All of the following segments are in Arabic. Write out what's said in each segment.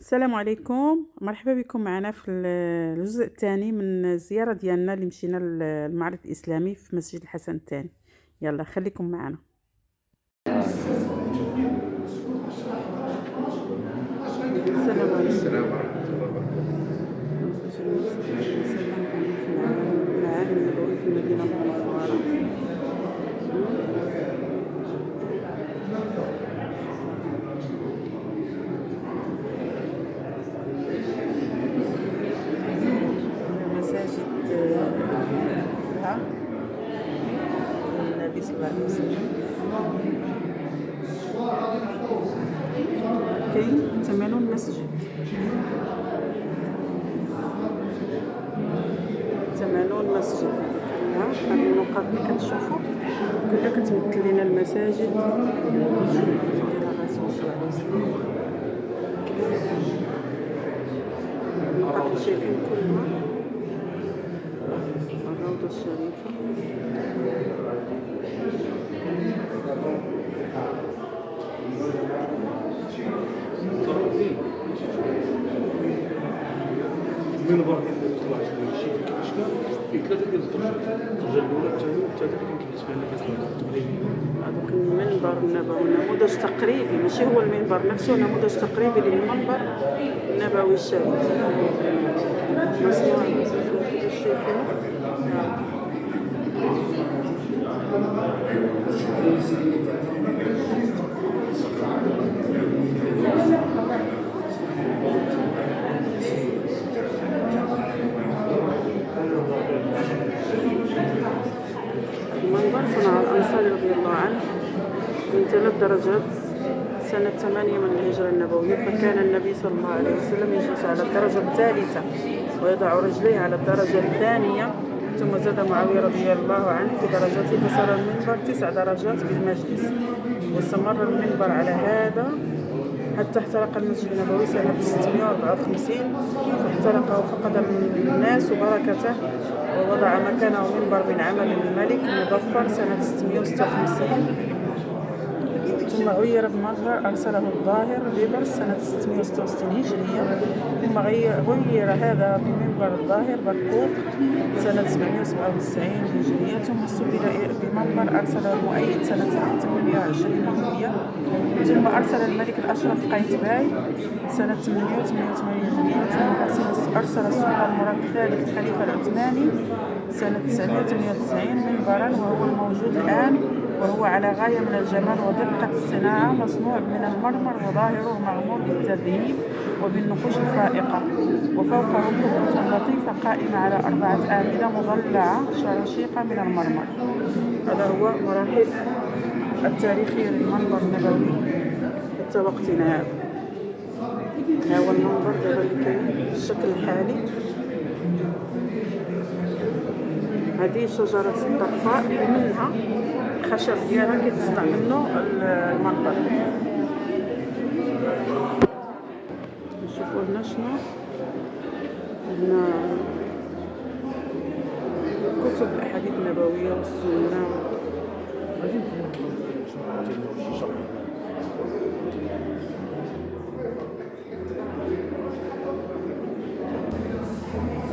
السلام عليكم، مرحبا بكم معنا في الجزء الثاني من الزيارة ديالنا اللي مشينا للمعرض الإسلامي في مسجد الحسن الثاني. يلا خليكم معنا. السلام عليكم. السلام ورحمة الله وبركاته. العالم النبوي في المدينة المنورة. مساجد كلها النبي صلى الله عليه وسلم. كاين 80 مسجد، 80 مسجد كلها. هاد النقاط اللي كتشوفوا كلها كتمثل لنا المساجد ديال الرسول صلى الله عليه وسلم. النقاط اللي شايفين كلها الروضة الشريفة. المنبر ديال الله عز وجل شي كيفاش كان فيه ثلاثة ديال الدرجات، الدرجة الأولى الثانية والثالثة اللي كان بالنسبة لنا كتبان تقريبا. هذاك المنبر النبوي نموذج تقريبي، ماشي هو المنبر نفسه، نموذج تقريبي للمنبر النبوي الشريف. مصنوع المنبر صنع الأنصاري رضي الله عنه من 3 درجات سنة 8 من الهجرة النبوية، فكان النبي صلى الله عليه وسلم يجلس على الدرجة الثالثة ويضع رجليه على الدرجة الثانية، ثم زاد معاوية رضي الله عنه في درجته فصار المنبر 9 درجات بالمجلس. واستمر المنبر على هذا حتى احترق المسجد النبوي سنة 654، فاحترق وفقد الناس بركته، ووضع مكانه منبر من عمل الملك المظفر سنة 656. ثم غير بمظهر أرسله الظاهر ببرس سنة 666 هجرية، ثم غير هذا بمنبر الظاهر برقوق سنة 797 هجرية، ثم استبدل بمنبر أرسله المؤيد سنة 820 هجرية، ثم أرسل الملك الأشرف قايتباي سنة 888 هجرية، ثم أرسل السلطان مراد الثالث خليفة العثماني سنة 998 منبرا، وهو الموجود الآن، وهو على غاية من الجمال ودقة الصناعة، مصنوع من المرمر وظاهره مغمور بالتذهيب وبالنقوش الفائقة، وفوقه قبة لطيفة قائمة على 4 أعمدة مضلعة شرشيقة من المرمر. هذا هو مراحل التاريخية للمنبر النبوي حتى وقتنا هذا. ها هو المنبر دابا اللي كاين بالشكل الحالي. هذه شجرة الطرفاء اللي منها الخشب ديالها كيتصنع منه المنبر. نشوفوا هنا شنو هنا كتب الأحاديث النبوية والسنة.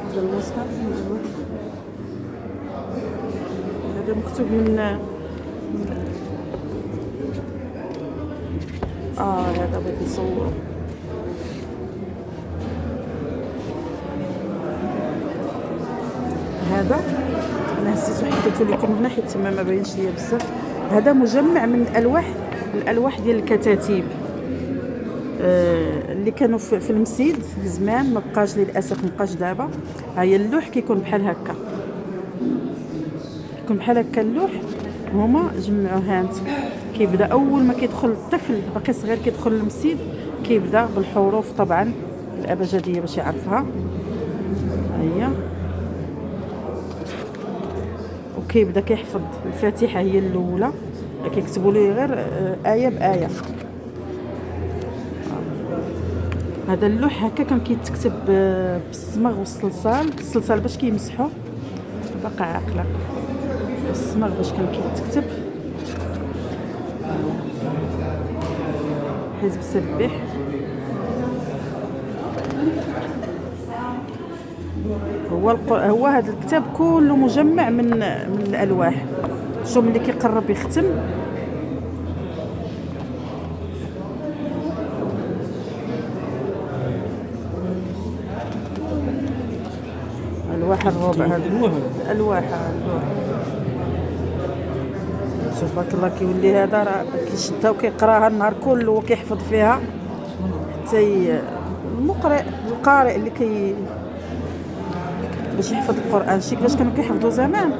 هذا المصحف هذا مكتوب من هذا بغيت نصور. هذا انا هزيتو حطيتو لكم هنا حيت تما ما باينش ليا بزاف. هذا مجمع من الالواح ديال الكتاتيب اللي كانوا في المسجد زمان، ما بقاش للاسف، ما بقاش دابا. ها هي اللوح كيكون بحال هكا، كيكون بحال هكا اللوح، هما جمعوه هانت. كيبدا اول ما كيدخل الطفل باقي صغير كيدخل للمسجد كيبدا بالحروف طبعا الابجديه باش يعرفها. هي وكيبدا كيحفظ الفاتحه هي الاولى، كيكتبوا ليه غير ايه بايه. هذا اللوح هكا كان كيتكتب بالصمغ والصلصال باش كيمسحوه. باقا عاقله الصمغ باش كان كيتكتب. حزب سبح هو هذا الكتاب كله مجمع من الالواح. شوف ملي كيقرب يختم الواح الربع هذا الالواح شوف بارك الله كيولي هذا راه كيشدها وكيقراها النهار كله وكيحفظ فيها حتى القارئ اللي باش يحفظ القران. شي كيفاش كانوا كيحفظوا زمان.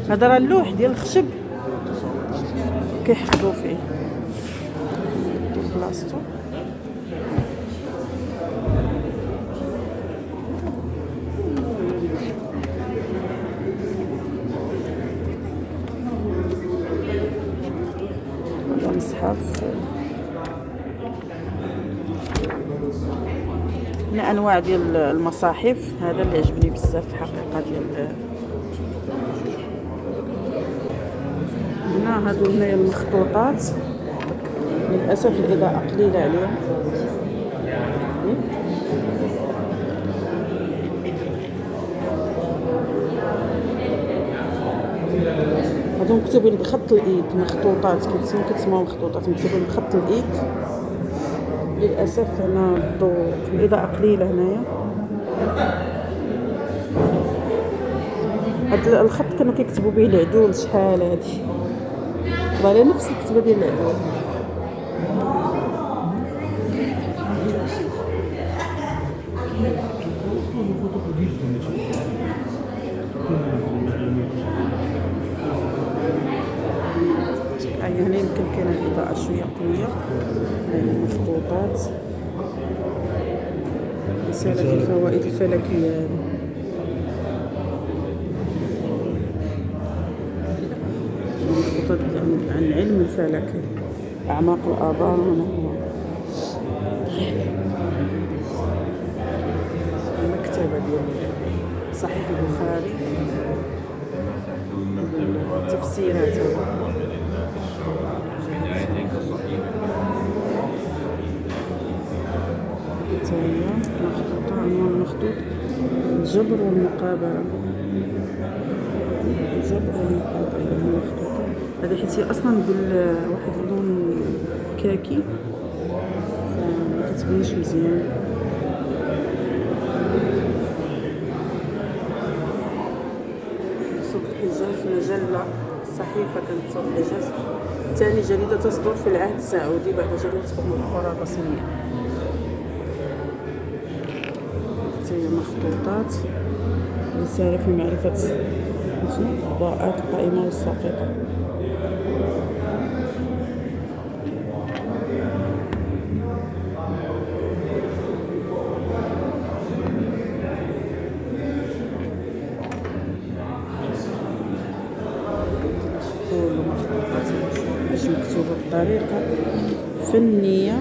هذا راه اللوح ديال الخشب كيحفظوا فيه بلاصتو. هذا مصحف من انواع ديال المصاحف. هذا اللي عجبني بزاف في الحقيقه ديال هنا. هادو هنايا المخطوطات للاسف الاضاءه قليله عليهم. هادو مكتوبين بخط الايد، مخطوطات كتسموا مخطوطات مكتوبين بخط الايد. للاسف هنا الضوء الاضاءه قليله هنايا. هذا الخط كانوا كيكتبوا به العدول. شحال هادي على نفس الكتابه ديال العدول. هنا يمكن كاينه الاضاءه شويه قويه. هذه المخطوطات رساله في الفوائد الفلكيه. مخطوطات عن العلم الفلكي اعماق الابار. هنا هو المكتبه ديال صحيح البخاري تفسيرات. مخطوطة عنوان المخطوط الجبر والمقابلة. الجبر والمقابلة المخطوطة هذه حيت هي أصلا بواحد اللون كاكي فمكتبينش مزيان. سوق الحجاز مجلة صحيفة كانت سوق الحجاز ثاني جريدة تصدر في العهد السعودي بعد جريدة أم القرى الرسمية. هي مخطوطات رسالة في معرفة الضاءات القائمة والساقطة. كل مخطوطات مكتوبة بطريقة فنية